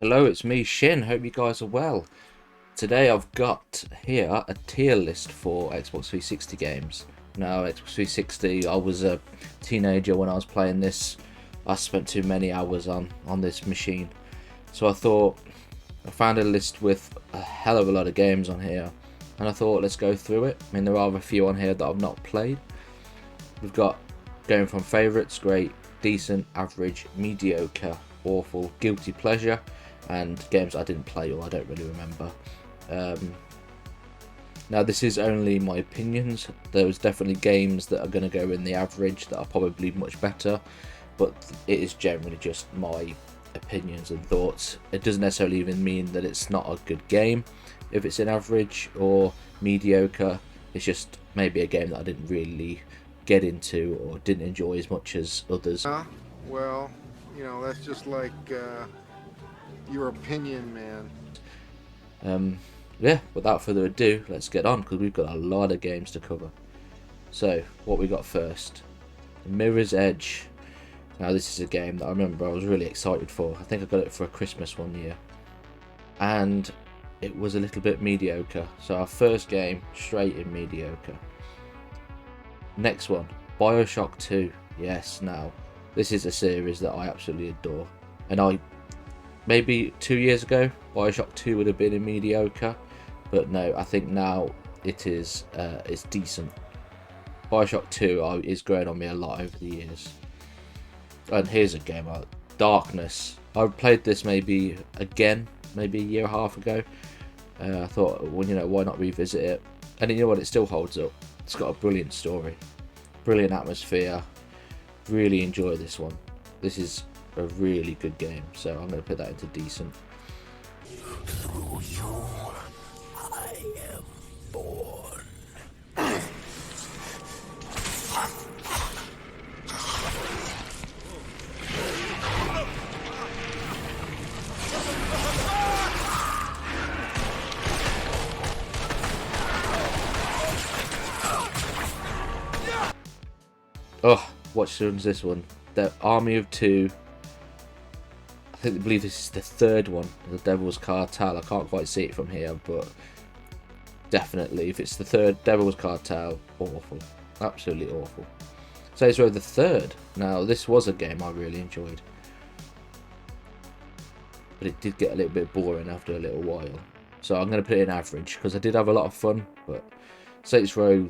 Hello, it's me, Shin. Hope you guys are well. Today I've got here a tier list for Xbox 360 games. Now, Xbox 360, I was a teenager when I was playing this. I spent too many hours on this machine. So I found a list with a hell of a lot of games on here. And I thought, let's go through it. I mean, there are a few on here that I've not played. We've got going from favourites, great, decent, average, mediocre, awful, guilty pleasure, and games I didn't play or I don't really remember. Now, this is only my opinions. There's definitely games that are going to go in the average that are probably much better, but it is generally just my opinions and thoughts. It doesn't necessarily even mean that it's not a good game if it's in average or mediocre. It's just maybe a game that I didn't really get into or didn't enjoy as much as others. Well, that's just like your opinion, man. Yeah, without further ado, let's get on because we've got a lot of games to cover. So, what we got first? Mirror's Edge. Now, this is a game that I remember I was really excited for. I think I got it for a Christmas one year. And it was a little bit mediocre. So, our first game, straight in mediocre. Next one, BioShock 2. Yes, now, this is a series that I absolutely adore. And maybe 2 years ago, BioShock 2 would have been in mediocre. But no, I think now it's decent. BioShock 2 is growing on me a lot over the years. And here's a game, Darkness. I played this maybe a year and a half ago. I thought, well, why not revisit it? And you know what, it still holds up. It's got a brilliant story, brilliant atmosphere. Really enjoy this one. This is a really good game, so I'm going to put that into decent. Through you, I am born. Oh, what one's this one? The Army of Two. I believe this is the third one, the Devil's Cartel. I can't quite see it from here, but definitely, if it's the third Devil's Cartel, awful. Absolutely awful. Saints Row the third. Now, this was a game I really enjoyed, but it did get a little bit boring after a little while. So I'm going to put it in average, because I did have a lot of fun, but Saints Row,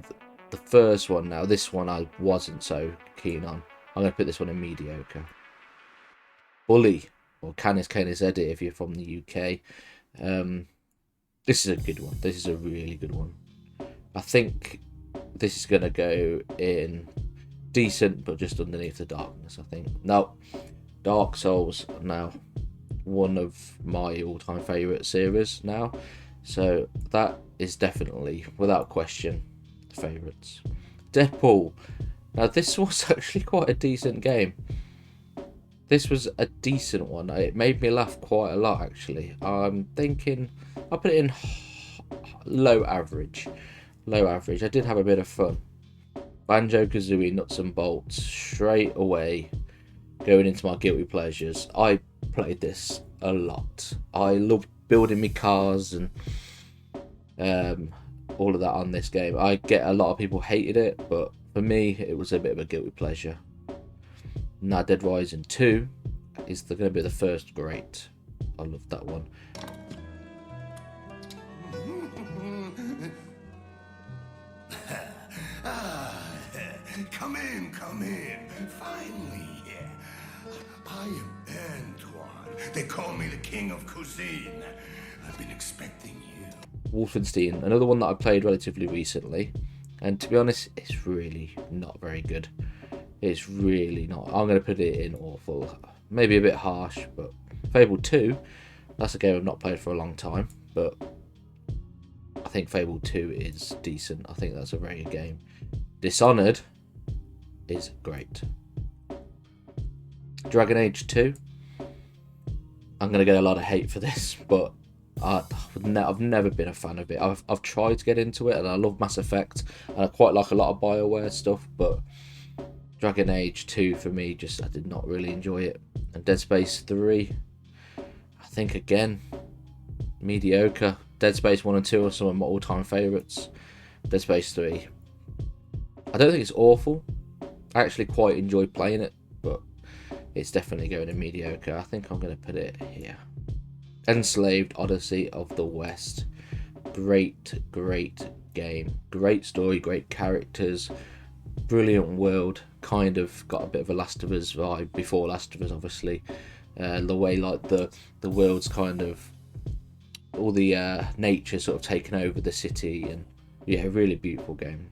the first one now, this one I wasn't so keen on. I'm going to put this one in mediocre. Bully, or Canis Canis Edit if you're from the UK. This is a good one. This is a really good one. I think this is going to go in decent, but just underneath the darkness, I think. Now, Dark Souls, now one of my all-time favourite series now. So that is definitely, without question, favourites. Deadpool. Now, this was actually quite a decent game. This was a decent one. It made me laugh quite a lot, actually. I'm thinking I'll put it in low average. Low average. I did have a bit of fun. Banjo-Kazooie, nuts and bolts, straight away going into my guilty pleasures. I played this a lot. I loved building me cars and all of that on this game. I get a lot of people hated it, but for me, it was a bit of a guilty pleasure. Now, Dead Rising 2 is going to be the first great. I love that one. Come in. Finally. I am Antoine. They call me the king of cuisine. I've been expecting you. Wolfenstein, another one that I played relatively recently, and to be honest, it's really not very good. It's really not. I'm going to put it in awful. Maybe a bit harsh, but Fable 2, that's a game I've not played for a long time, but I think Fable 2 is decent. I think that's a very good game. Dishonored is great. Dragon Age 2, I'm going to get a lot of hate for this, but I've never been a fan of it. I've tried to get into it, and I love Mass Effect, and I quite like a lot of BioWare stuff, but Dragon Age 2 for me, I did not really enjoy it. And Dead Space 3, I think again, mediocre. Dead Space 1 and 2 are some of my all-time favourites. Dead Space 3, I don't think it's awful. I actually quite enjoyed playing it, but it's definitely going in mediocre. I think I'm going to put it here. Enslaved Odyssey of the West. Great game. Great story, great characters, brilliant world. Kind of got a bit of a Last of Us vibe before Last of Us, obviously. The way like the world's kind of all the nature sort of taken over the city, and yeah, really beautiful game.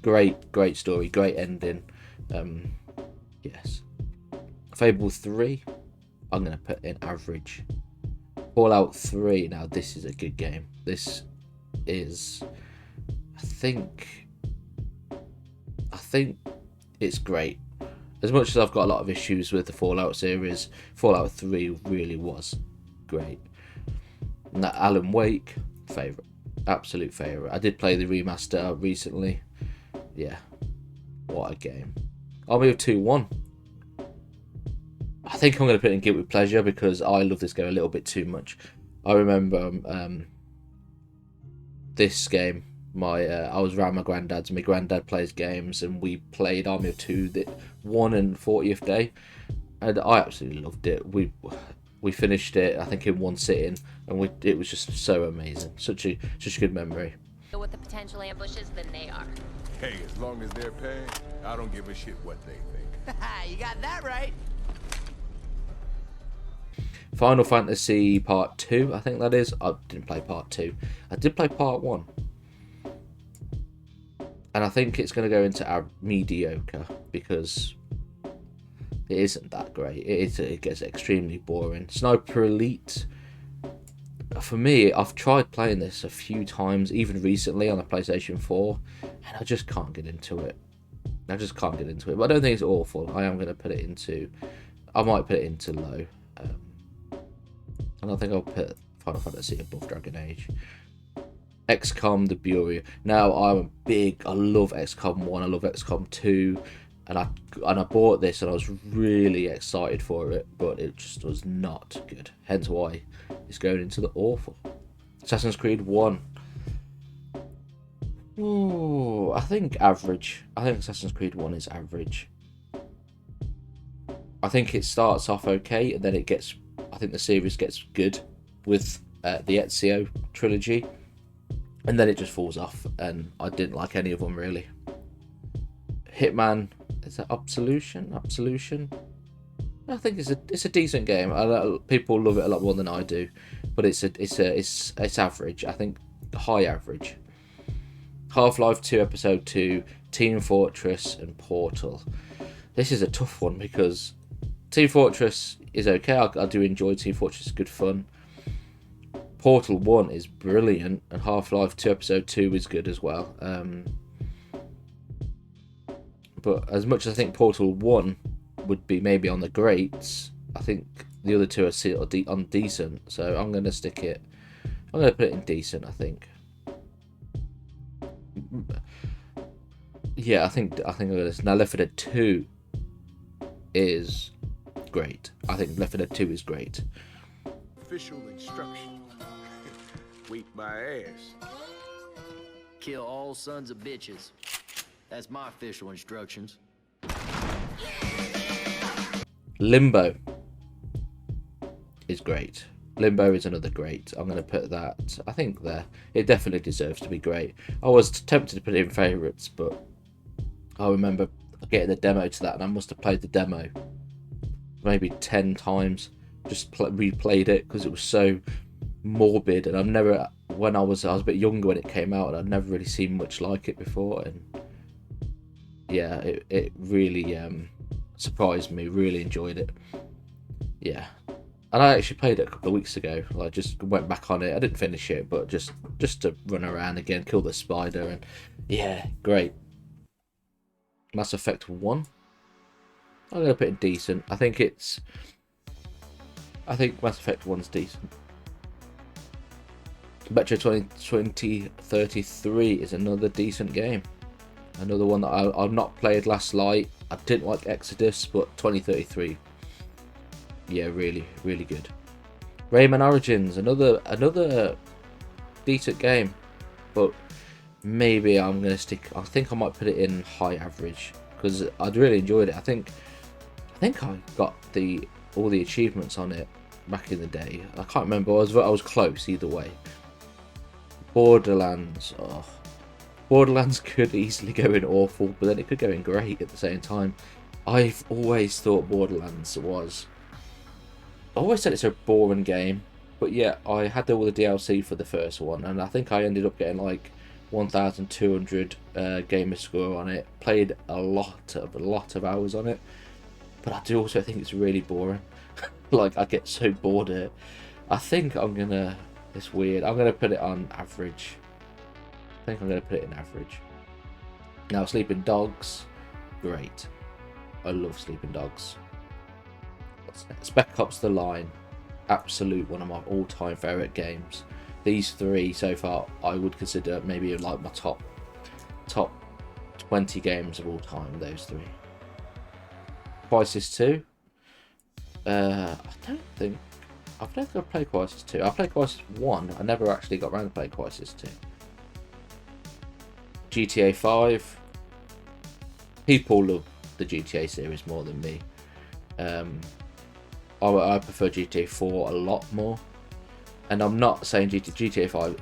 Great story, great ending. Yes. Fable 3, I'm going to put in average. Fallout 3, now this is a good game. This is, I think it's great. As much as I've got a lot of issues with the Fallout series, Fallout 3 really was great. And that Alan Wake, favourite. Absolute favourite. I did play the remaster recently. Yeah. What a game. Army of 2-1. I think I'm going to put it in guilty pleasure because I love this game a little bit too much. I remember this game. I was around my granddad's, and my granddad plays games, and we played Army of 2 the 1 and 40th day, and I absolutely loved it. We finished it, I think, in one sitting, and it was just so amazing. Such a good memory. With the potential ambushes than they are. Hey, as long as they're paying, I don't give a shit what they think. You got that right. Final Fantasy Part 2, I think that is. I didn't play Part 2. I did play Part 1. And I think it's going to go into our mediocre because it isn't that great. It gets extremely boring. Sniper Elite, for me, I've tried playing this a few times, even recently on the PlayStation 4, and I just can't get into it. But I don't think it's awful. I am going to put it into, I might put it into low. And I think I'll put Final Fantasy above Dragon Age. XCOM the Bureau. Now I love XCOM 1, I love XCOM 2, and I bought this and I was really excited for it, but it just was not good. Hence why it's going into the awful. Assassin's Creed 1. Ooh, I think average. I think Assassin's Creed 1 is average. I think it starts off okay, and then I think the series gets good with the Ezio trilogy, and then it just falls off, and I didn't like any of them really. Hitman, is that Absolution? I think it's a decent game. People love it a lot more than I do, but it's average. I think high average. Half-Life 2 Episode 2, Team Fortress, and Portal. This is a tough one because Team Fortress is okay. I do enjoy Team Fortress. It's good fun. Portal 1 is brilliant, and Half-Life 2 Episode 2 is good as well. But as much as I think Portal 1 would be maybe on the greats, I think the other two are still on decent. So I'm going to put it in decent, I think. Yeah, I think I'm going to. Now Left 4 Dead 2 is great. I think Left 4 Dead 2 is great. Official instructions. Wait my ass. Kill all sons of bitches. That's my official instructions. Limbo is great. Limbo is another great. I'm going to put that, I think, there. It definitely deserves to be great. I was tempted to put it in favourites, but I remember getting the demo to that, and I must have played the demo maybe 10 times. Just replayed it because it was so morbid, and I was a bit younger when it came out, and I'd never really seen much like it before, and yeah, it really surprised me. Really enjoyed it. Yeah, and I actually played it a couple of weeks ago. I just went back on it. I didn't finish it, but just to run around again, kill the spider, and yeah, great. Mass Effect 1. I'm gonna put it decent. I think Mass Effect 1's decent. Metro 2033 is another decent game. Another one that I've not played. Last Light. I didn't like Exodus, but 2033, yeah, really, really good. Rayman Origins, another decent game, but maybe I'm gonna stick. I think I might put it in high average because I'd really enjoyed it. I think I got all the achievements on it back in the day. I can't remember. I was close either way. Borderlands. Oh, Borderlands could easily go in awful, but then it could go in great at the same time. I've always thought Borderlands was. I always said it's a boring game, but yeah, I had all the DLC for the first one, and I think I ended up getting like 1,200 gamer score on it. Played a lot of hours on it, but I do also think it's really boring. Like, I get so bored of it. I think I'm gonna. It's weird. I'm gonna put it on average. I think I'm gonna put it in average. Now, Sleeping Dogs, great. I love Sleeping Dogs. Spec Ops: The Line, absolute one of my all-time favourite games. These three so far, I would consider maybe like my top 20 games of all time. Those three. Crisis 2. I don't think I've played Crisis 2. I played Crisis 1. I never actually got around to playing Crisis 2. GTA 5. People love the GTA series more than me. I prefer GTA 4 a lot more, and I'm not saying GTA 5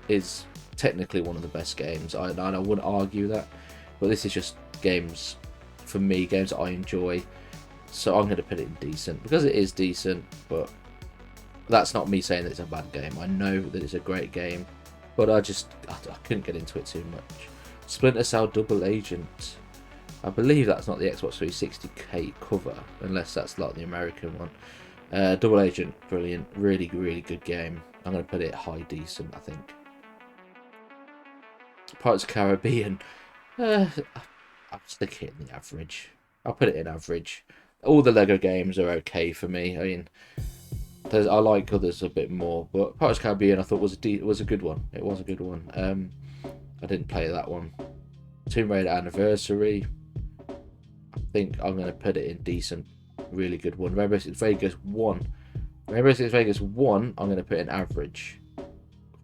is technically one of the best games. I wouldn't argue that, but this is just games for me, games that I enjoy. So I'm going to put it in decent because it is decent, but that's not me saying that it's a bad game. I know that it's a great game, but I couldn't get into it too much. Splinter Cell Double Agent. I believe that's not the Xbox 360 cover, unless that's like the American one. Double Agent, brilliant, really, really good game. I'm going to put it high decent, I think. Pirates of the Caribbean, I'll stick it in the average. I'll put it in average. All the Lego games are okay for me. I mean, I like others a bit more, but Pirates of the Caribbean I thought was a good one. It was a good one. I didn't play that one. Tomb Raider Anniversary. I think I'm going to put it in decent, really good one. Rainbow Six Vegas 1. Rainbow Six Vegas 1, I'm going to put in average.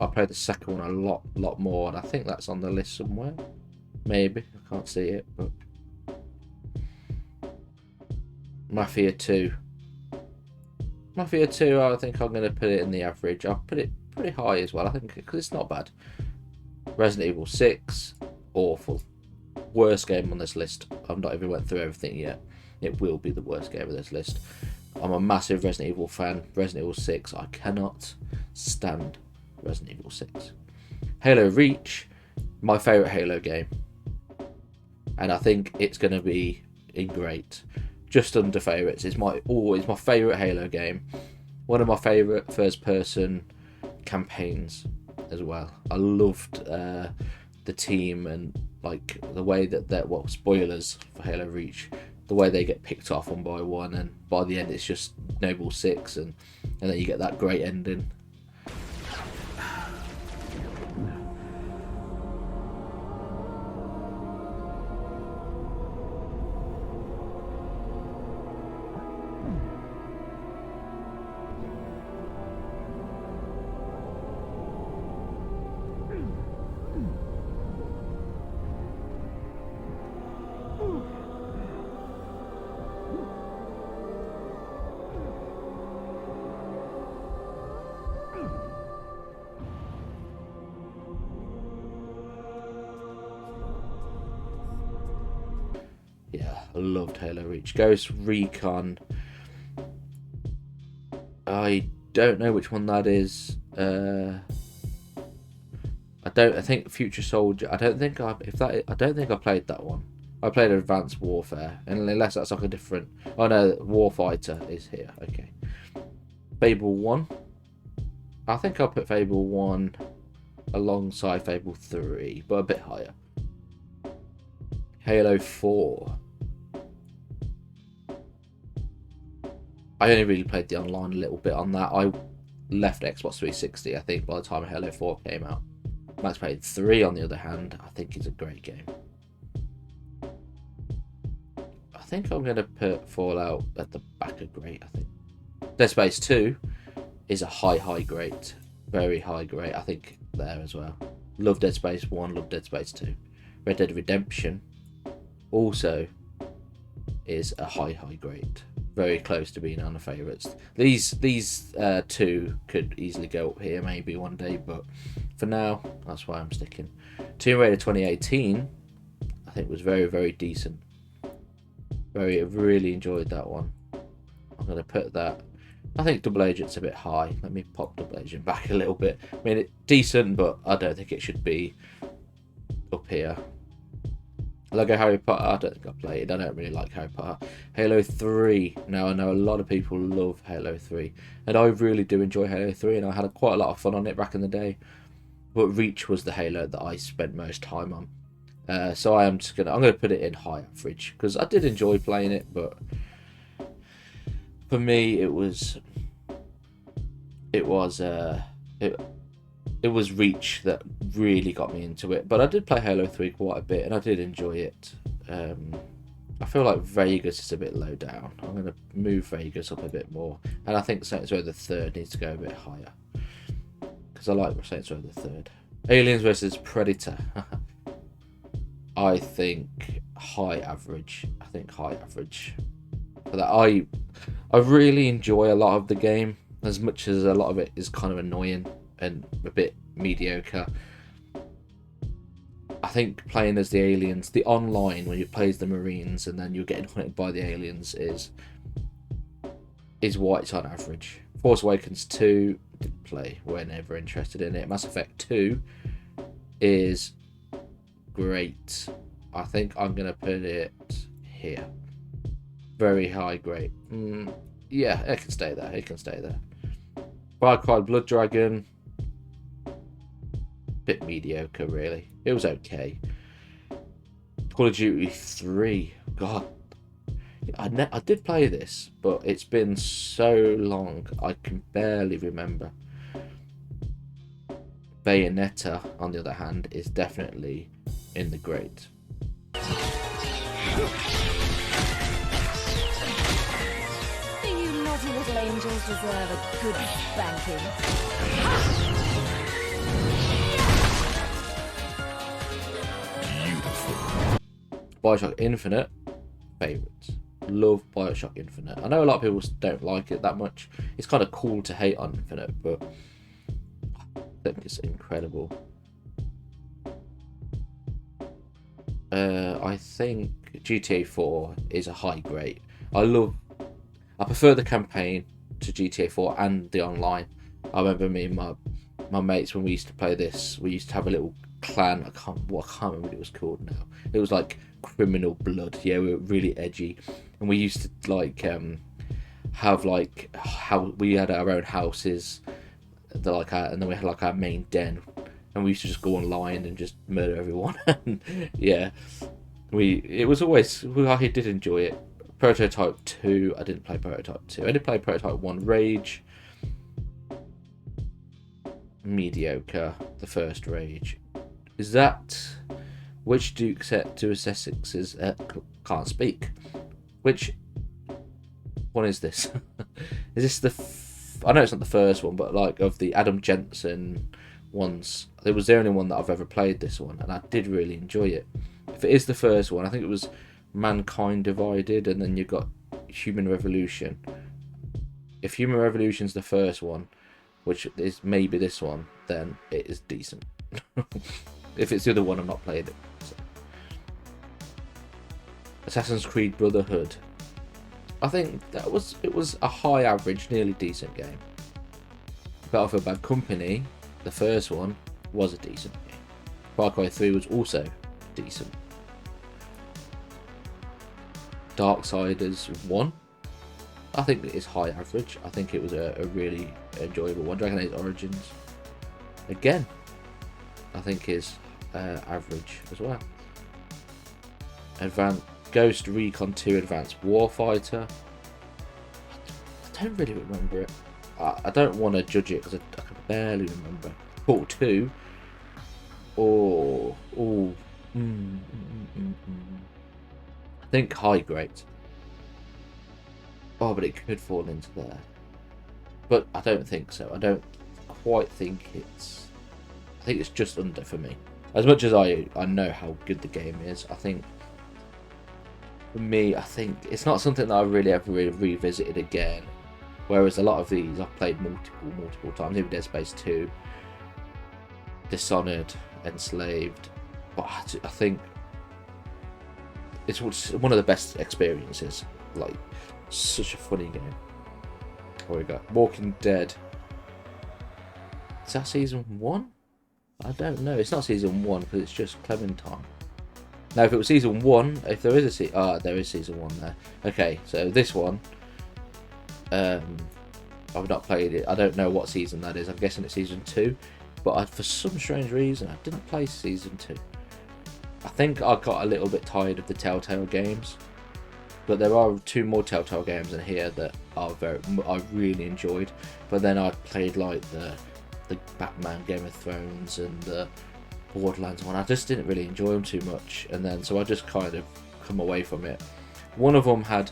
I played the second one a lot more, and I think that's on the list somewhere. Maybe. I can't see it, but... Mafia 2. Mafia 2, I think I'm going to put it in the average. I'll put it pretty high as well, I think, because it's not bad. Resident Evil 6, awful. Worst game on this list. I've not even went through everything yet. It will be the worst game of this list. I'm a massive Resident Evil fan. Resident Evil 6, I cannot stand Resident Evil 6. Halo Reach, my favourite Halo game. And I think it's going to be in great. Just under favourites. It's my favourite Halo game. One of my favourite first-person campaigns as well. I loved the team and like the way that spoilers for Halo Reach, the way they get picked off one by one, and by the end it's just Noble 6, and then you get that great ending. I loved Halo Reach. Ghost Recon. I don't know which one that is. I think Future Soldier. I don't think I played that one. I played Advanced Warfare, and unless that's like a different. Oh no, Warfighter is here. Okay. Fable 1. I think I'll put Fable 1 alongside Fable 3, but a bit higher. Halo 4. I only really played the online a little bit on that. I left Xbox 360, I think, by the time Halo 4 came out. Max Payne 3, on the other hand, I think is a great game. I think I'm going to put Fallout at the back of great, I think. Dead Space 2 is a high grade. Very high grade, I think, there as well. Love Dead Space 1, love Dead Space 2. Red Dead Redemption also is a high grade. Very close to being on the favourites. These two could easily go up here maybe one day, but for now, that's why I'm sticking. Tomb Raider 2018, I think was very decent. Really enjoyed that one. I'm going to put that. I think Double Agent's a bit high. Let me pop Double Agent back a little bit. I mean, it's decent, but I don't think it should be up here. Lego Harry Potter, I don't think I played. I don't really like Harry Potter. Halo 3. Now, I know a lot of people love Halo 3. And I really do enjoy Halo 3, and I had quite a lot of fun on it back in the day. But Reach was the Halo that I spent most time on. So I'm gonna put it in high average, because I did enjoy playing it, but for me it was Reach that really got me into it. But I did play Halo 3 quite a bit, and I did enjoy it. I feel like Vegas is a bit low down. I'm going to move Vegas up a bit more, and I think Saints Row the Third needs to go a bit higher, because I like Saints Row the Third. Aliens vs Predator. I think high average. For that, I really enjoy a lot of the game, as much as a lot of it is kind of annoying and a bit mediocre. I think playing as the aliens, the online when you play as the Marines and then you're getting hunted by the aliens is why it's on average. Force Awakens 2, didn't play, we're never interested in it. Mass Effect 2 is great. I think I'm gonna put it here. Very high grade. Yeah, it can stay there. Far Cry Blood Dragon, bit mediocre really. It was okay. Call of Duty 3, god, I did play this, but it's been so long I can barely remember. Bayonetta, on the other hand, is definitely in the great. You naughty little angels deserve a good spanking. Bioshock Infinite, favourites. Love Bioshock Infinite. I know a lot of people don't like it that much. It's kind of cool to hate on Infinite, but I think it's incredible. I think GTA 4 is a high grade. I prefer the campaign to GTA 4 and the online. I remember me and my mates, when we used to play this, we used to have a little clan. I can't remember what it was called now. It was like Criminal Blood. Yeah, we were really edgy, and we used to have how we had our own houses, and then we had like our main den, and we used to just go online and just murder everyone. Yeah, I did enjoy it. Prototype 2, I didn't play Prototype 2. I did play Prototype 1 Rage. Mediocre, the first Rage. Is that which Duke set to Essex's? Can't speak. Which one is this? Is this I know it's not the first one, but like of the Adam Jensen ones, it was the only one that I've ever played, this one, and I did really enjoy it. If it is the first one, I think it was Mankind Divided, and then you got Human Revolution. If Human Revolution's the first one, which is maybe this one, then it is decent. If it's the other one, I'm not playing it. So. Assassin's Creed Brotherhood. I think it was a high average, nearly decent game. Battlefield Bad Company, the first one, was a decent game. Far Cry 3 was also decent. Darksiders 1, I think it is high average. I think it was a really enjoyable one. Dragon Age Origins, again, I think is average as well. Ghost Recon 2 Advanced Warfighter, I don't really remember it. I don't want to judge it because I can barely remember. Portal 2, I think high grade. Oh, but it could fall into there. but I don't think so. I don't quite think it's. I think it's just under for me. As much as I know how good the game is, I think for me, I think it's not something that I really ever revisited again. Whereas a lot of these I've played multiple times, even Dead Space 2, Dishonored, Enslaved. But I think it's one of the best experiences. Like, such a funny game. What we got? Walking Dead. Is that season 1? I don't know. It's not season 1 because it's just Clementine. Now, if it was season 1, if there is there is season 1 there. Okay, so this one, I've not played it. I don't know what season that is. I'm guessing it's season 2. But for some strange reason, I didn't play season 2. I think I got a little bit tired of the Telltale games. But there are 2 more Telltale games in here that I really enjoyed. But then I played like the Batman, Game of Thrones, and the Borderlands one. I just didn't really enjoy them too much, and then so I just kind of come away from it. One of them had,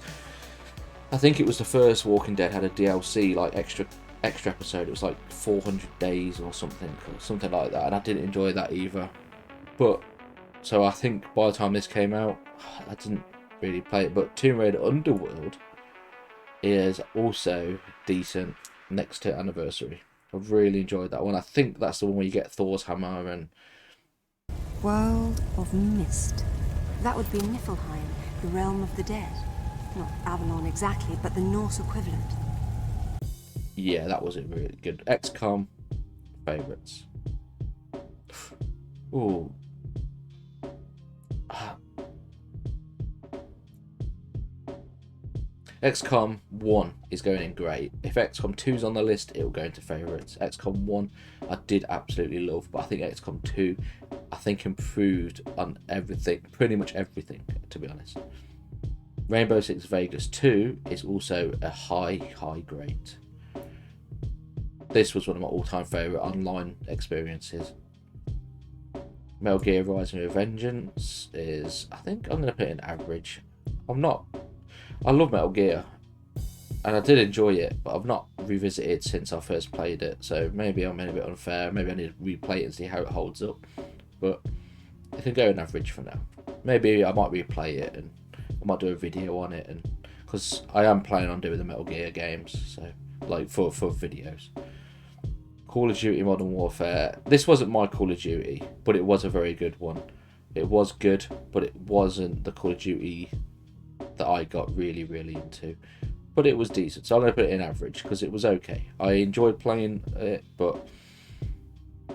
I think it was the first Walking Dead, had a DLC like extra episode. It was like 400 days or something like that, and I didn't enjoy that either. But so I think by the time this came out, I didn't really play it. But Tomb Raider Underworld is also decent next to Anniversary. I've really enjoyed that one. I think that's the one where you get Thor's hammer and... World of Mist. That would be Niflheim, the realm of the dead. Not Avalon exactly, but the Norse equivalent. Yeah, that was really good. XCOM favourites. Ooh. XCOM 1 is going in great. If XCOM 2 is on the list, it will go into favourites. XCOM 1 I did absolutely love, but I think XCOM 2 I think improved on everything, pretty much everything, to be honest. Rainbow Six Vegas 2 is also a high grade. This was one of my all-time favourite online experiences. Metal Gear Rising with Vengeance is, I think I'm going to put it in average. I love Metal Gear, and I did enjoy it, but I've not revisited since I first played it, so maybe I'm being a bit unfair. Maybe I need to replay it and see how it holds up, but it can go in average for now. Maybe I might replay it, and I might do a video on it, and because I am planning on doing the Metal Gear games, so like for videos. Call of Duty Modern Warfare. This wasn't my Call of Duty, but it was a very good one. It was good, but it wasn't the Call of Duty that I got really into, but it was decent, so I'm going to put it in average because it was okay. I enjoyed playing it, but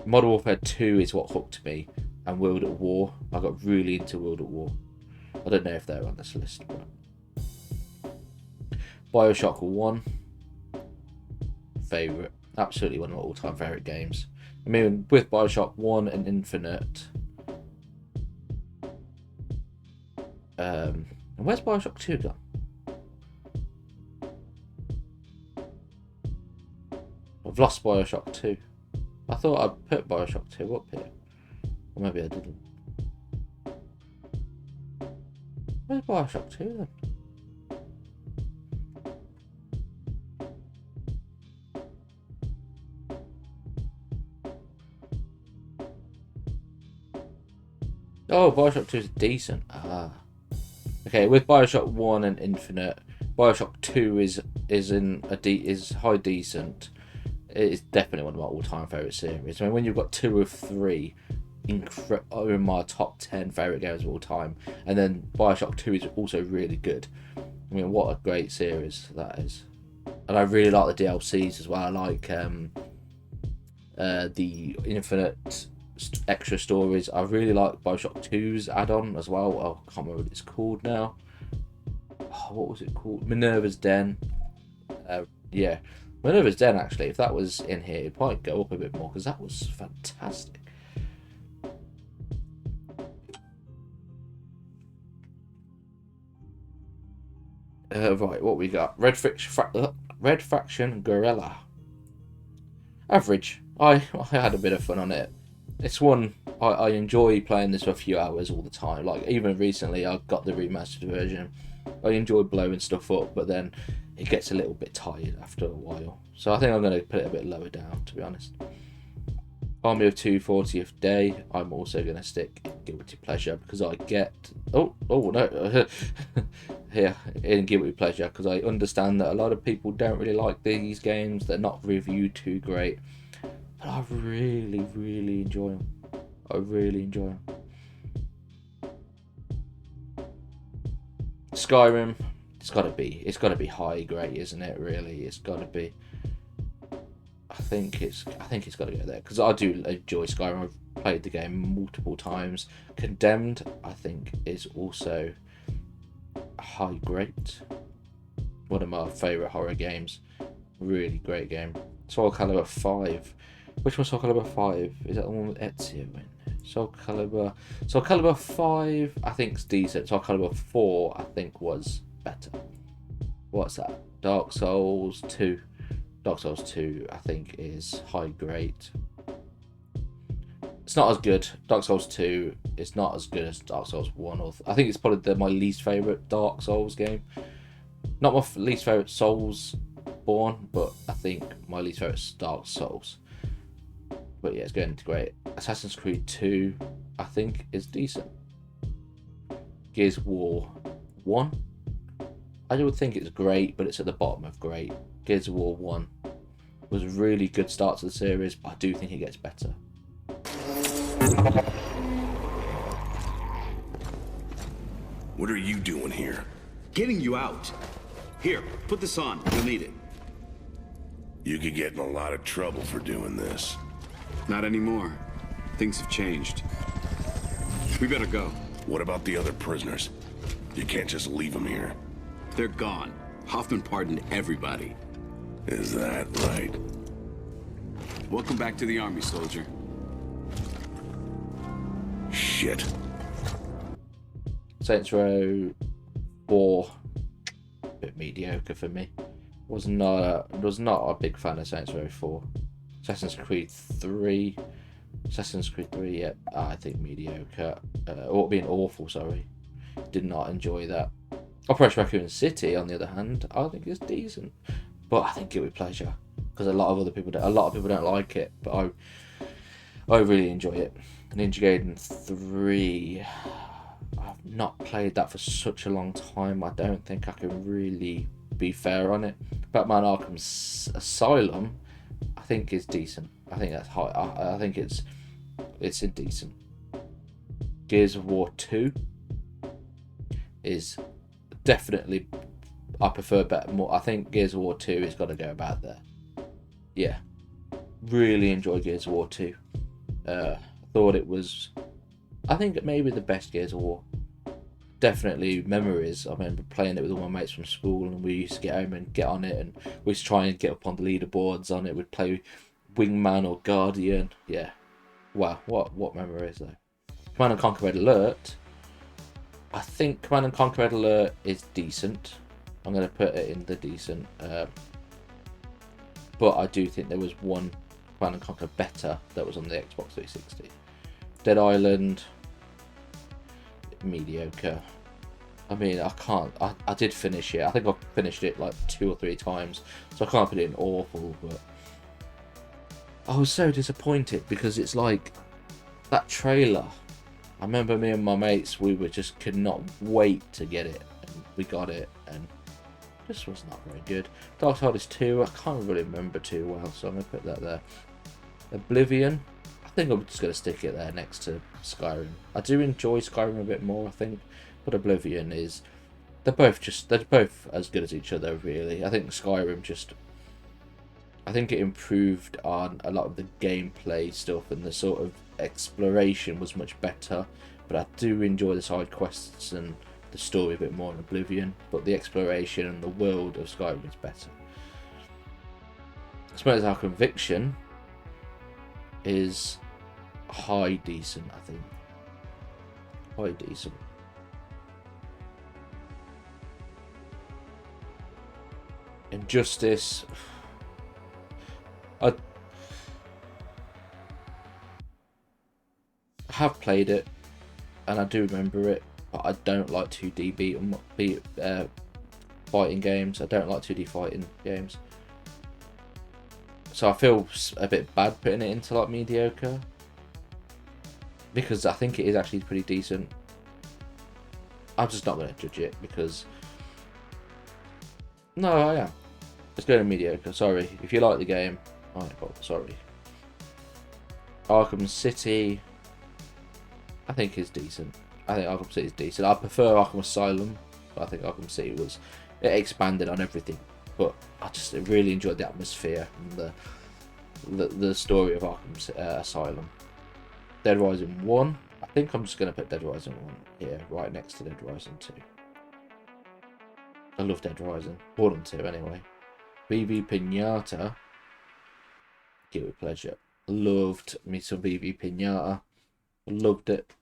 Modern Warfare 2 is what hooked me, and World at War. I got really into World at War. I don't know if they're on this list, but Bioshock 1 favourite, absolutely one of my all-time favourite games. I mean, with Bioshock 1 and Infinite, and where's Bioshock 2 gone? I've lost Bioshock 2. I thought I'd put Bioshock 2 up here. Or maybe I didn't. Where's Bioshock 2 then? Oh, Bioshock 2 is decent. Okay, with Bioshock 1 and Infinite, Bioshock 2 is high decent. It is definitely one of my all-time favourite series. I mean, when you've got 2 of 3 in my top 10 favourite games of all time, and then Bioshock 2 is also really good. I mean, what a great series that is. And I really like the DLCs as well. I like the Infinite extra stories. I really like Bioshock 2's add-on as well. Oh, I can't remember what it's called now. Oh, what was it called? Minerva's Den. Yeah, Minerva's Den, actually, if that was in here, it might go up a bit more because that was fantastic. Right, what we got? Red Faction Guerrilla. Average. I had a bit of fun on it. It's one I enjoy playing this for a few hours all the time. Like, even recently I got the remastered version. I enjoy blowing stuff up, but then it gets a little bit tired after a while. So I think I'm going to put it a bit lower down, to be honest. Army of Two 40th Day, I'm also going to stick Guilty Pleasure because I get... Oh no. Here, in Guilty Pleasure, because I understand that a lot of people don't really like these games. They're not reviewed too great. But I really, really enjoy them. I really enjoy them. Skyrim, it's got to be high grade, isn't it? Really, it's got to be. I think it's got to go there because I do enjoy Skyrim. I've played the game multiple times. Condemned, I think, is also high grade. One of my favorite horror games. Really great game. Soul Calibur 5. Which one's Soul Calibur 5? Is that the one with Ezio in? Soul Calibur 5 I think is decent. Soul Calibur 4 I think was better. What's that? Dark Souls 2 I think is high grade. It's not as good. Dark Souls 2 is not as good as Dark Souls 1. I think it's probably my least favourite Dark Souls game. Not my least favourite Soulsborne, but I think my least favourite is Dark Souls. But yeah, it's going to great. Assassin's Creed 2, I think, is decent. Gears of War 1, I would think it's great, but it's at the bottom of great. Gears of War 1 was a really good start to the series, but I do think it gets better. What are you doing here? Getting you out. Here, put this on. You'll need it. You could get in a lot of trouble for doing this. Not anymore. Things have changed. We better go. What about the other prisoners? You can't just leave them here. They're gone. Hoffman pardoned everybody. Is that right? Welcome back to the army, soldier. Shit. Saints Row 4, a bit mediocre for me. Was not a big fan of Saints Row 4. Assassin's Creed 3, yeah, I think mediocre. Or being awful, sorry. Did not enjoy that. Operation Raccoon City, on the other hand, I think is decent, but I think Guilty Pleasure because a lot of people don't like it, but I really enjoy it. Ninja Gaiden 3, I've not played that for such a long time. I don't think I can really be fair on it. Batman Arkham Asylum, I think is decent. I think that's high. I think it's indecent. Gears of War 2 is definitely, I prefer better more. I think Gears of War 2 has got to go about there. Yeah, really enjoy Gears of War 2. Thought it was, I think maybe the best Gears of War. Definitely memories. I remember playing it with all my mates from school, and we used to get home and get on it, and we used to try and get up on the leaderboards on it. We'd play Wingman or Guardian. Yeah, wow, what memories though. Command and Conquer Red Alert, I think Command and Conquer Red Alert is decent. I'm going to put it in the decent, but I do think there was one Command and Conquer better that was on the Xbox 360. Dead Island, mediocre. I mean, I did finish it. I think I finished it like 2 or 3 times, so I can't put it in awful, but I was so disappointed because it's like that trailer. I remember me and my mates, we could not wait to get it, and we got it, and this was not very good. Darksiders 2, I can't really remember too well, so I'm going to put that there. Oblivion, I think I'm just going to stick it there next to Skyrim. I do enjoy Skyrim a bit more, I think, but Oblivion is, they're both as good as each other, really. I think Skyrim I think it improved on a lot of the gameplay stuff, and the sort of exploration was much better, but I do enjoy the side quests and the story a bit more in Oblivion, but the exploration and the world of Skyrim is better. I suppose our conviction is high decent, I think. High decent. Injustice, I have played it and I do remember it, but I don't like 2D fighting games. I don't like 2D fighting games. So I feel a bit bad putting it into like mediocre, because I think it is actually pretty decent. I'm just not going to judge it because... No, I am. Let's go to mediocre. Sorry. If you like the game, sorry. Arkham City, I think is decent. I think Arkham City is decent. I prefer Arkham Asylum, but I think Arkham City it expanded on everything. But I just really enjoyed the atmosphere and the story of Arkham Asylum. Dead Rising 1. I think I'm just going to put Dead Rising 1 here, right next to Dead Rising 2. I love Dead Rising. 1 and 2 anyway. VV Pinata. Guilty pleasure. Loved me some VV Pinata. Loved it.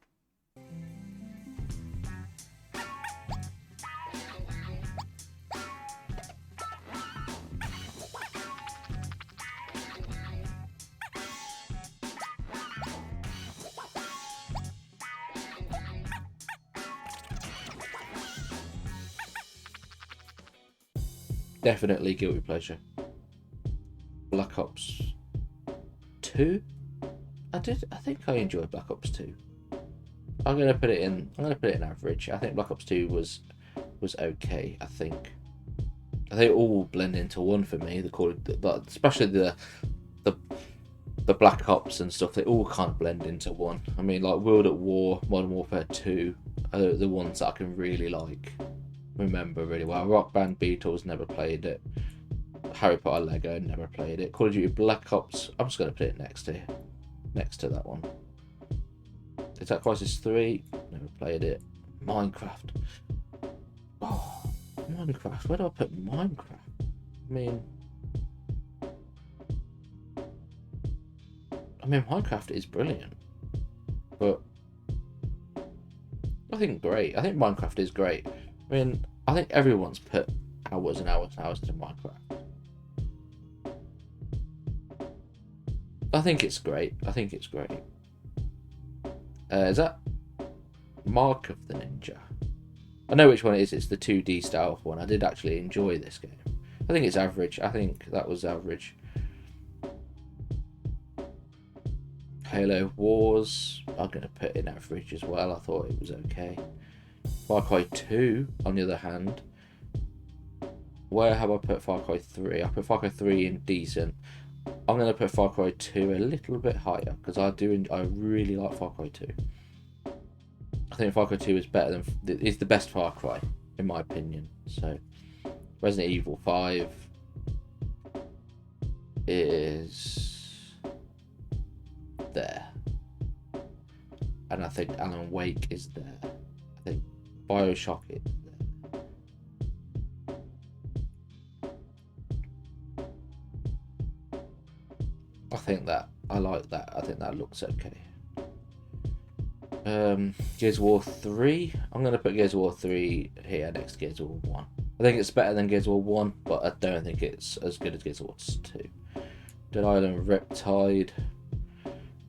Definitely guilty pleasure. Black Ops 2. I think I enjoyed Black Ops 2. I'm gonna put it in average. I think Black Ops 2 was okay. I think they all blend into one for me. Especially the Black Ops and stuff. They all kind of blend into one. I mean, like World at War, Modern Warfare 2 are the ones that I can really remember really well. Rock Band Beatles, never played it. Harry Potter Lego, never played it. Call of Duty Black Ops, I'm just going to put it next to that one. Is that Crisis 3? Never played it. Minecraft. Oh, Minecraft. Where do I put Minecraft? I mean, Minecraft is brilliant, but I think Minecraft is great. I mean, I think everyone's put hours and hours and hours into Minecraft. I think it's great. Is that Mark of the Ninja? I know which one it is. It's the 2D style one. I did actually enjoy this game. I think it's average. I think that was average. Halo Wars, I'm going to put in average as well. I thought it was okay. Far Cry 2, on the other hand, where have I put Far Cry 3? I put Far Cry 3 in decent. I'm going to put Far Cry 2 a little bit higher because I really like Far Cry 2. I think Far Cry 2 is the best Far Cry in my opinion. So Resident Evil 5 is there, and I think Alan Wake is there. I think Bioshock is there. I like that. I think that looks okay. Gears of War 3. I'm going to put Gears of War 3 here next to Gears of War 1. I think it's better than Gears of War 1, but I don't think it's as good as Gears of War 2. Dead Island Riptide,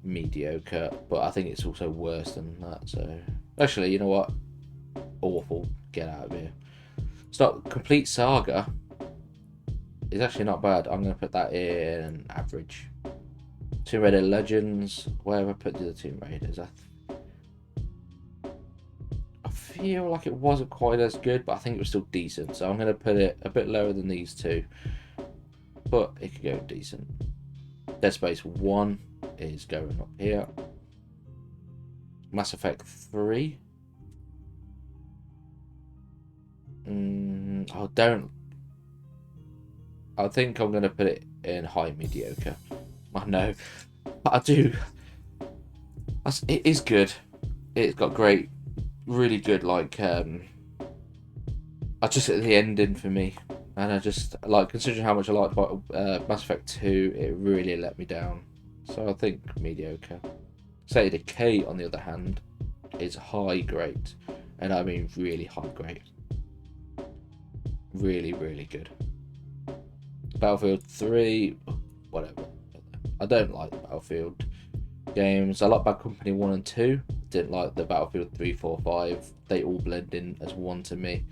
mediocre, but I think it's also worse than that. So actually, you know what? Awful. Get out of here. Complete Saga is actually not bad. I'm going to put that in average. Tomb Raider Legends. Where have I put the other Tomb Raiders? I feel like it wasn't quite as good, but I think it was still decent. So I'm going to put it a bit lower than these two, but it could go decent. Dead Space 1 is going up here. Mass Effect 3. I think I'm going to put it in high mediocre. I know, but I do. It is good. It's got really good, I just at the ending for me, and I just considering how much I liked about Mass Effect 2, it really let me down. So I think mediocre. State of Decay, on the other hand, is high grade, and I mean really high grade. Really, really good. Battlefield 3, whatever. I don't like the Battlefield games. I like Bad Company 1 and 2. Didn't like the Battlefield 3, 4, 5. They all blend in as one to me.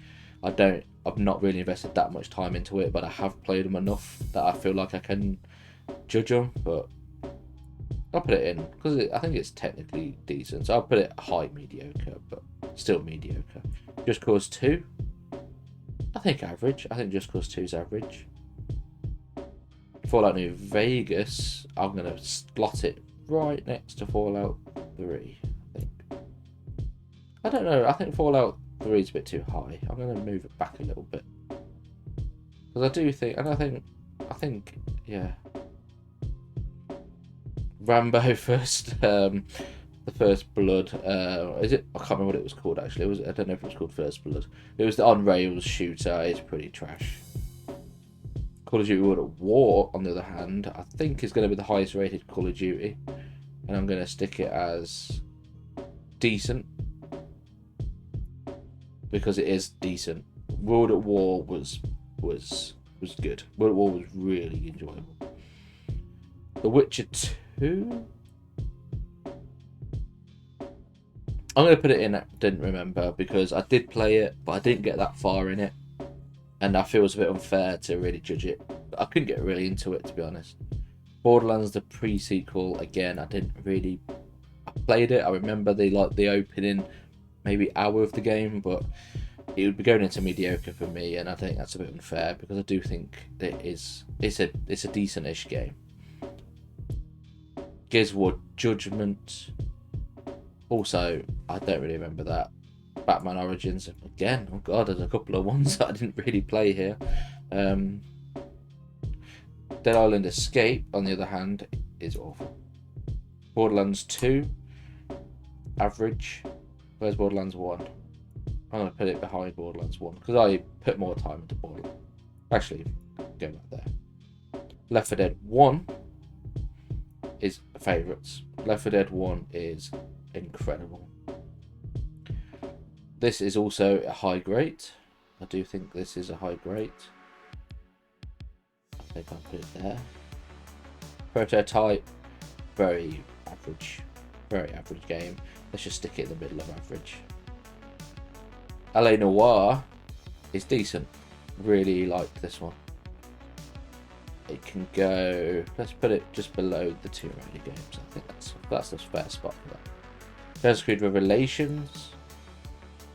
I've not really invested that much time into it, but I have played them enough that I feel like I can judge them. But I'll put it in because I think it's technically decent. So I'll put it high mediocre, but still mediocre. Just Cause 2, I think average. I think Just Cause 2 is average. Fallout New Vegas, I'm going to slot it right next to Fallout 3, I think. I don't know, I think Fallout 3 is a bit too high. I'm going to move it back a little bit. Because I do think, and I think, yeah. Rambo first, the First Blood, is it? I can't remember what it was called actually. I don't know if it was called First Blood. It was the on-rails shooter. It's pretty trash. Call of Duty World at War, on the other hand, I think is going to be the highest rated Call of Duty, and I'm going to stick it as decent because it is decent. World at War was good. World at War was really enjoyable. The Witcher 2. I'm going to put it in didn't remember because I did play it, but I didn't get that far in it. And I feel it's a bit unfair to really judge it. I couldn't get really into it, to be honest. Borderlands, the pre-sequel, again, I played it. I remember the opening, maybe hour of the game, but it would be going into mediocre for me, and I think that's a bit unfair because I do think it's a decent-ish game. Gears of War Judgment. Also, I don't really remember that. Batman Origins again. Oh god, there's a couple of ones that I didn't really play here. Dead Island Escape, on the other hand, is awful. Borderlands 2, average. Where's Borderlands 1? I'm going to put it behind Borderlands 1 because I put more time into Borderlands. Actually, go back there. Left 4 Dead 1 is favourites. Left 4 Dead 1 is incredible. This is also a high grade. I do think this is a high grade. I think I'll put it there. Prototype, very average game. Let's just stick it in the middle of average. LA Noire is decent. Really like this one. It can go. Let's put it just below the Tomb Raider games. I think that's a fair spot for that. Assassin's Creed Revelations.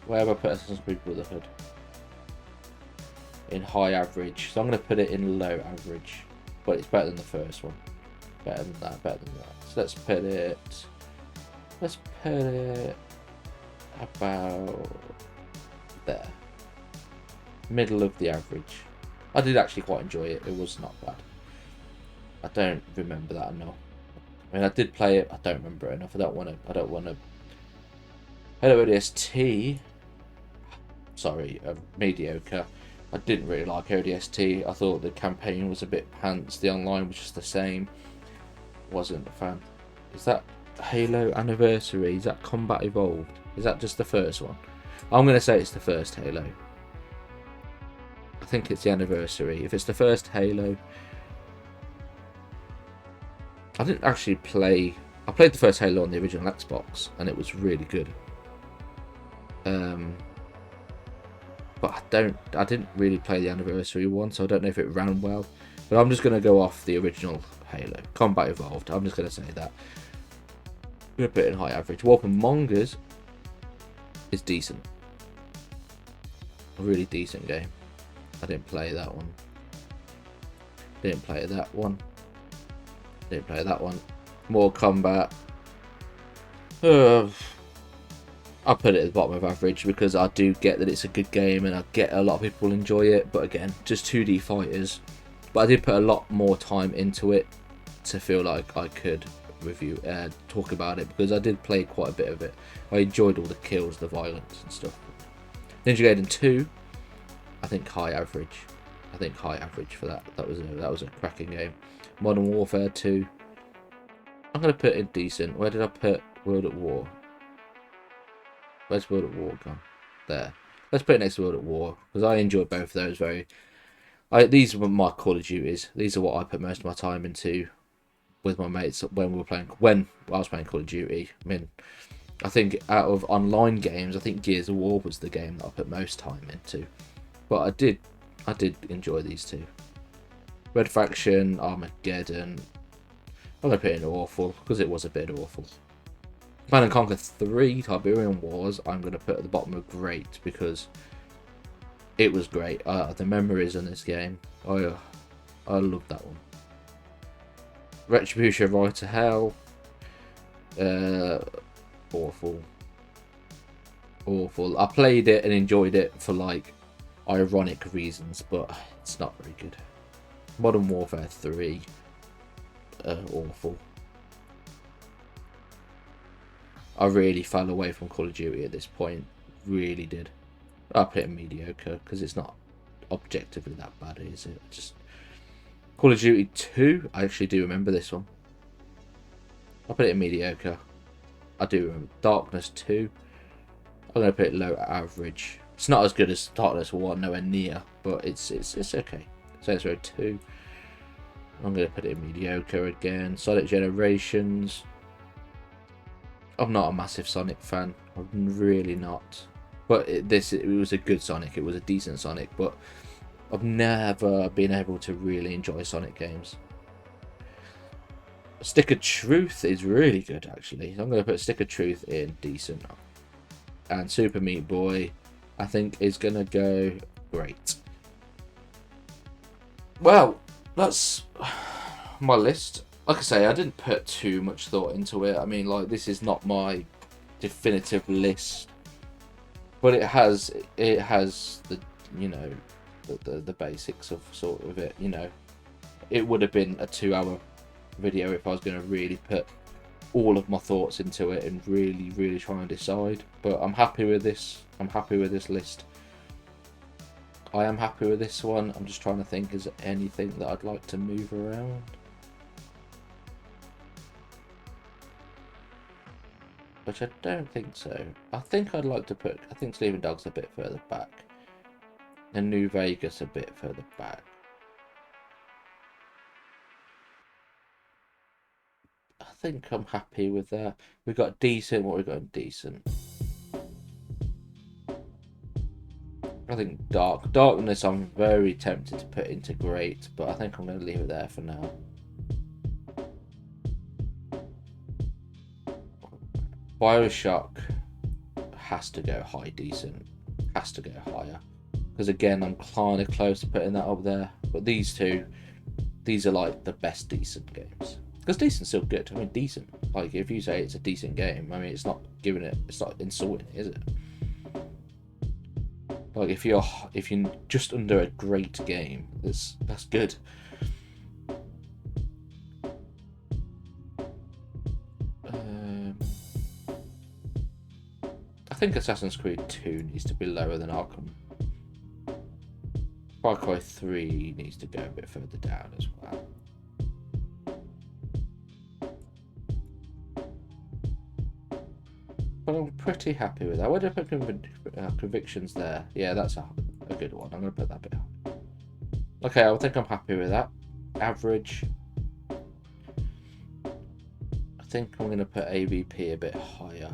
Where have I put Assassin's Creed Brotherhood? In high average. So I'm going to put it in low average. But it's better than the first one. Better than that. So let's put it about there. Middle of the average. I did actually quite enjoy it. It was not bad. I don't remember that enough. I mean, I did play it. I don't remember it enough. I don't want to. Hello ODST. Sorry, mediocre. I didn't really like ODST. I thought the campaign was a bit pants. The online was just the same. Wasn't a fan. Is that Halo Anniversary? Is that Combat Evolved? Is that just the first one? I'm going to say it's the first Halo. I think it's the Anniversary. If it's the first Halo... I didn't actually play... I played the first Halo on the original Xbox, and it was really good. But I didn't really play the Anniversary one, so I don't know if it ran well. But I'm just going to go off the original Halo. Combat Evolved. I'm just going to say that. I'm going to put it in high average. Wolf Among Us is decent. A really decent game. I didn't play that one. Didn't play that one. More Combat. I'll put it at the bottom of average because I do get that it's a good game and I get a lot of people enjoy it. But again, just 2D fighters. But I did put a lot more time into it to feel like I could review and talk about it because I did play quite a bit of it. I enjoyed all the kills, the violence and stuff. Ninja Gaiden 2, I think high average. For that. That was a cracking game. Modern Warfare 2, I'm going to put in decent. Where did I put World at War? Where's World at War gone? There. Let's put it next to World at War because I enjoyed both of those very. These were my Call of Duties. These are what I put most of my time into with my mates when I was playing Call of Duty. I mean, I think out of online games, I think Gears of War was the game that I put most time into. but I did enjoy these two. Red Faction, Armageddon. I'm gonna put in awful because it was a bit awful. Command & Conquer 3, Tiberian Wars, I'm gonna put at the bottom of great because it was great. The memories in this game, I love that one. Retribution, Ride to Hell, awful. I played it and enjoyed it for like ironic reasons, but it's not very good. Modern Warfare 3, awful. I really fell away from Call of Duty at this point, really did. I put it in mediocre because it's not objectively that bad, is it? Just Call of Duty 2, I actually do remember this one. I put it in mediocre. I do remember Darkness 2. I'm gonna put it low average. It's not as good as Darkness 1, nowhere near, but it's okay. Saints Row 2. I'm gonna put it in mediocre again. Sonic Generations. I'm not a massive Sonic fan. I'm really not. But it was a good Sonic. It was a decent Sonic, but I've never been able to really enjoy Sonic games. Stick of Truth is really good, actually. I'm going to put Stick of Truth in decent. And Super Meat Boy, I think, is going to go great. Well, that's my list. Like I say, I didn't put too much thought into it. I mean, like, this is not my definitive list, but it has the, you know, the basics of sort of it. You know, it would have been a 2-hour video if I was going to really put all of my thoughts into it and really try and decide. But I'm happy with this. I'm happy with this list. I am happy with this one. I'm just trying to think, is there anything that I'd like to move around? Which I don't think so. I think I'd like to put, I think Sleeping Dogs a bit further back. And New Vegas a bit further back. I think I'm happy with that. We've got decent, what we've got in decent. I think Darkness I'm very tempted to put into great, but I think I'm going to leave it there for now. Bioshock has to go high decent. Has to go higher. Because again, I'm kind of close to putting that up there. But these two, these are like the best decent games. Because decent's still good. I mean, decent. Like, if you say it's a decent game, I mean, it's not giving it, it's not insulting it, is it? Like, if you're just under a great game, that's good. I think Assassin's Creed 2 needs to be lower than Arkham. Far Cry 3 needs to go a bit further down as well. But I'm pretty happy with that. Where did I put Convictions there? Yeah, that's a good one. I'm going to put that bit high. Okay, I think I'm happy with that. Average. I think I'm going to put AVP a bit higher.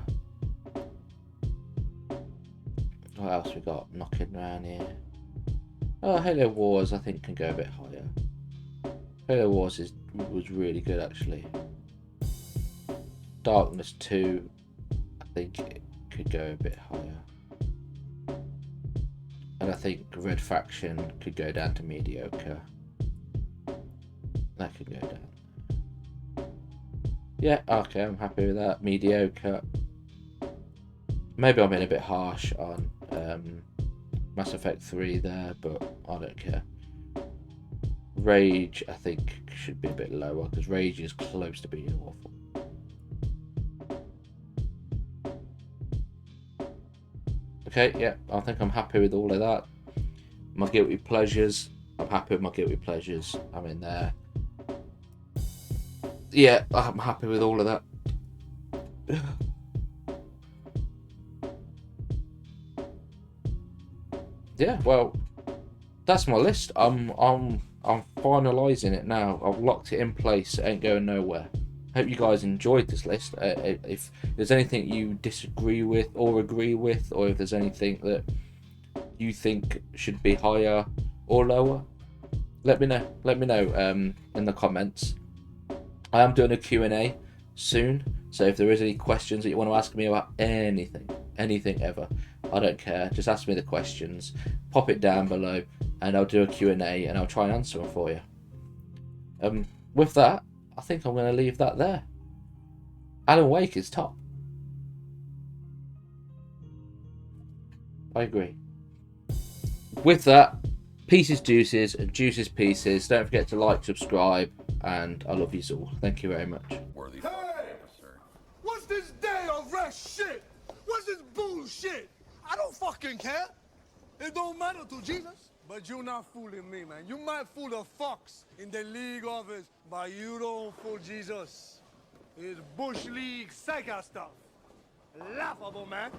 What else we got knocking around here? Oh, Halo Wars I think can go a bit higher. Halo Wars was really good actually. Darkness 2 I think it could go a bit higher. And I think Red Faction could go down to mediocre. That could go down. Yeah, okay, I'm happy with that. Mediocre. Maybe I'm being a bit harsh on Mass Effect 3 there, but I don't care. Rage, I think, should be a bit lower, because Rage is close to being awful. Okay, yeah, I think I'm happy with all of that. My guilty pleasures, I'm happy with my guilty pleasures. I'm in there. Yeah, I'm happy with all of that. Yeah, well, that's my list. I'm finalising it now. I've locked it in place. It ain't going nowhere. Hope you guys enjoyed this list. If there's anything you disagree with or agree with, or if there's anything that you think should be higher or lower, let me know. Let me know in the comments. I am doing a Q&A soon, so if there is any questions that you want to ask me about anything ever, I don't care, just ask me the questions, pop it down below, and I'll do a Q&A and I'll try and answer them for you. With that, I think I'm going to leave that there. Alan Wake is top. I agree. With that, Peaces Deuces and Deuces Peaces. Don't forget to like, subscribe, and I love you all. Thank you very much. Hey! What's this day of rest shit? What's this bullshit? I don't fucking care. It don't matter to Jesus. But you're not fooling me, man. You might fool the fox in the league office, but you don't fool Jesus. It's Bush League Sega stuff. Laughable, man.